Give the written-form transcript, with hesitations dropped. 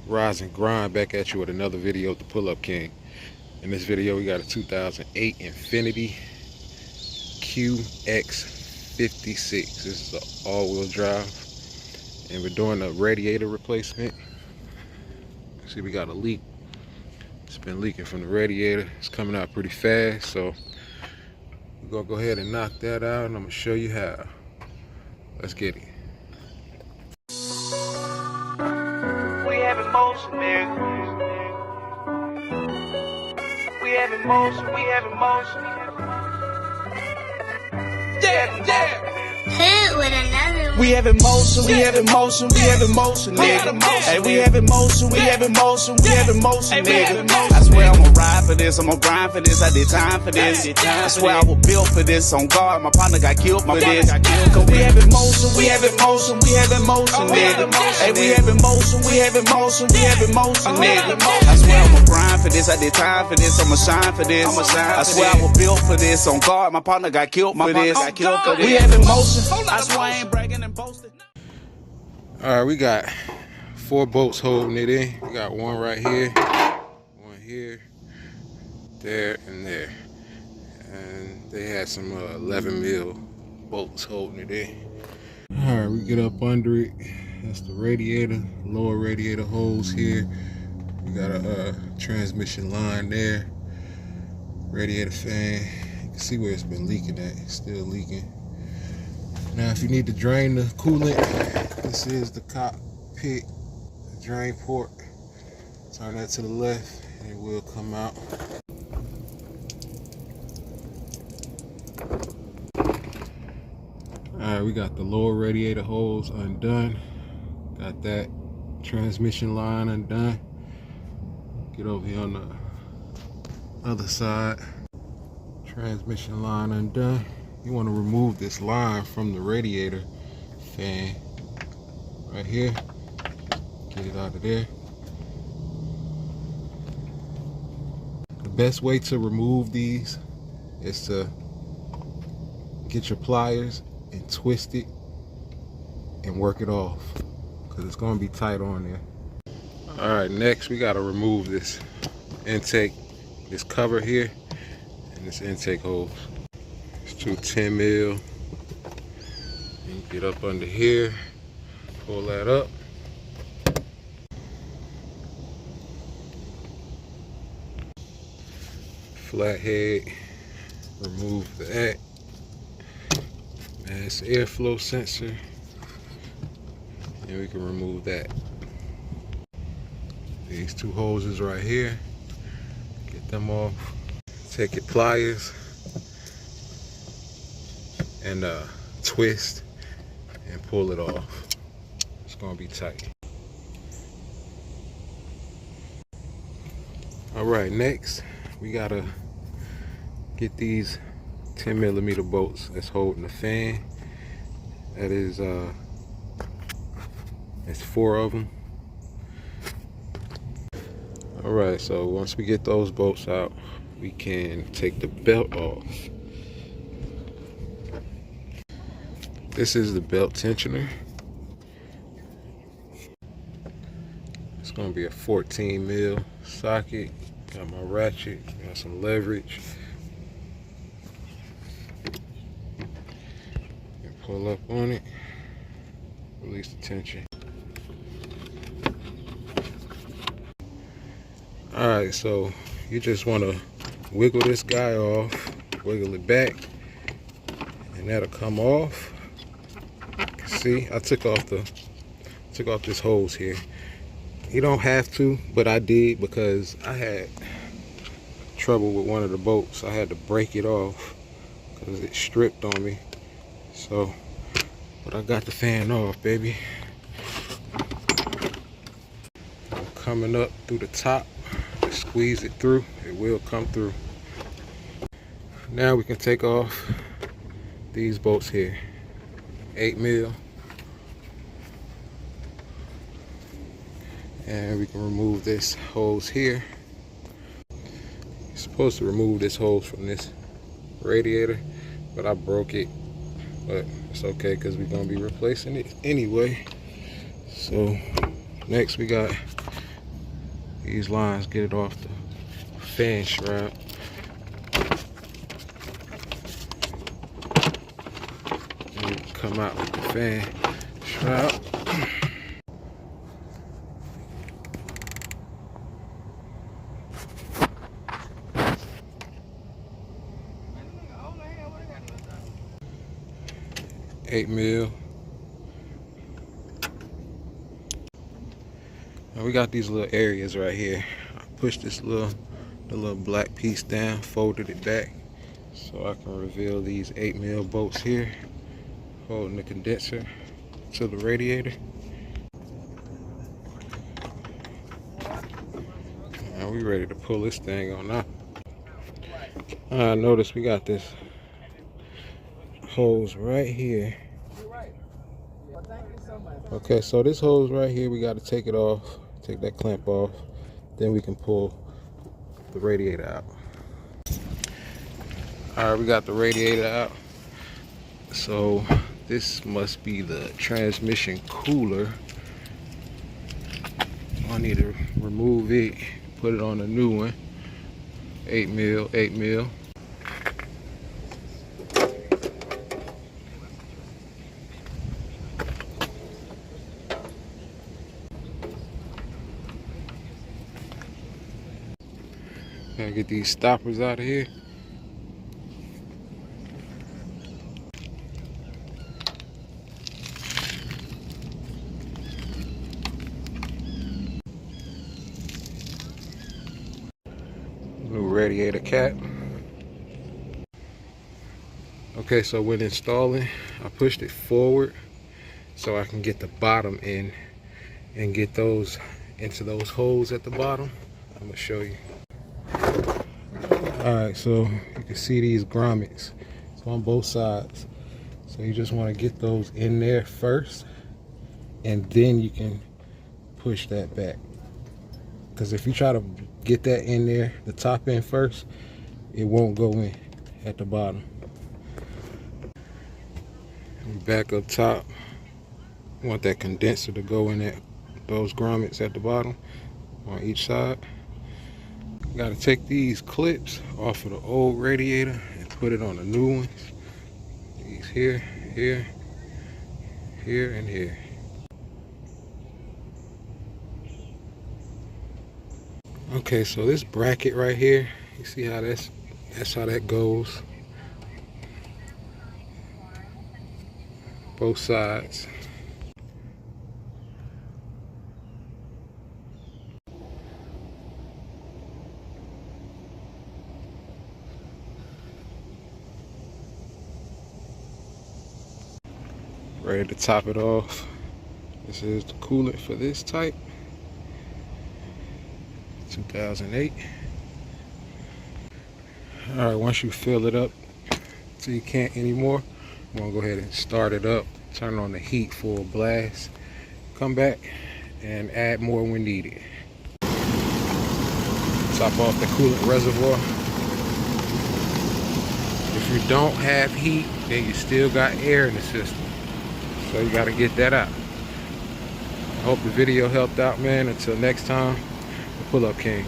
Rise and Grind back at you with another video of the Pull-Up King. In this video we got a 2008 INFINITI QX56. This is an all-wheel drive and we're doing a radiator replacement. See, we got a leak. It's been leaking from the radiator. It's coming out pretty fast, so we're gonna go ahead and knock that out and I'm gonna show you how. Let's get it. We have emotion, nigga. We have emotion, we have emotion. Yeah. Hit with another one. We have emotion, we have emotion, we have emotion, nigga. Hey, we have emotion, we have emotion, we have emotion, nigga. I swear I'ma ride for this, I'ma grind for this, I did time for this. I swear I was built for this, on guard, my partner got killed for this. Cause we have emotion, we have emotion, we have emotion, nigga. Hey, we have emotion, we have emotion, we have emotion, nigga. I swear I'ma grind for this, I did time for this, I'ma shine for this. I swear I was built for this, on guard, my partner got killed for this. We have emotion, I swear I ain't bragging and boasting. Alright, we got 4 bolts holding it in. We got one right here, one here, there, and there. And they had some 11 mil bolts holding it in. Alright, we get up under it. That's the radiator, lower radiator hose here. We got a transmission line there. Radiator fan. You can see where it's been leaking at. It's still leaking. Now, if you need to drain the coolant, this is the cockpit drain port. Turn that to the left and it will come out. Alright, we got the lower radiator hose undone. Got that transmission line undone. Get over here on the other side. Transmission line undone. You want to remove this line from the radiator fan right here. Get it out of there. The best way to remove these is to get your pliers and twist it and work it off, because it's going to be tight on there. Alright, next we got to remove this intake, this cover here, and this intake hose. It's 210 mil. You get up under here, pull that up. Flathead, remove that. Mass airflow sensor, and we can remove that. These 2 hoses right here, get them off. Take your pliers and twist and pull it off. It's gonna be tight. All right, next we gotta get these 10mm bolts that's holding the fan. That is it's 4 of them. All right, so once we get those bolts out, we can take the belt off. This is the belt tensioner. It's going to be a 14 mil socket. Got my ratchet, got some leverage. And pull up on it, release the tension. Alright, so you just want to wiggle this guy off, wiggle it back, and that'll come off. See, I took off this hose here. You don't have to, but I did because I had trouble with one of the bolts. I had to break it off because it stripped on me. So, but I got the fan off, baby. I'm coming up through the top. Squeeze it through, it will come through. Now we can take off these bolts here. 8 mil. And we can remove this hose here. You're supposed to remove this hose from this radiator, but I broke it. But it's okay because we're gonna be replacing it anyway. So next we got these lines, get it off the fan shroud. And you can come out with the fan shroud. $8 mil. Now we got these little areas right here. I pushed the little black piece down, folded it back so I can reveal these 8 mil bolts here, holding the condenser to the radiator. Now we ready to pull this thing on out. Notice we got this hose right here. Okay, so this hose right here, we got to take it off, take that clamp off, then we can pull the radiator out. All right, we got the radiator out. So this must be the transmission cooler. I need to remove it, put it on a new one. 8 mil, 8 mil. Gotta get these stoppers out of here. New radiator cap. Okay, so when installing, I pushed it forward so I can get the bottom in and get those into those holes at the bottom. I'm gonna show you. Alright, so you can see these grommets. It's on both sides. So you just want to get those in there first, and then you can push that back. Because if you try to get that in there, the top end first, it won't go in at the bottom. And back up top, you want that condenser to go in at those grommets at the bottom on each side. Got to take these clips off of the old radiator and put it on the new ones. These here, here, here, and here. Okay, so this bracket right here, you see how that's how that goes. Both sides. Ready to top it off. This is the coolant for this type. 2008. Alright, once you fill it up so you can't anymore, I'm gonna go ahead and start it up, turn on the heat full blast, come back and add more when needed. Top off the coolant reservoir. If you don't have heat, then you still got air in the system. So you gotta get that out. I hope the video helped out, man. Until next time, the Pull Up King.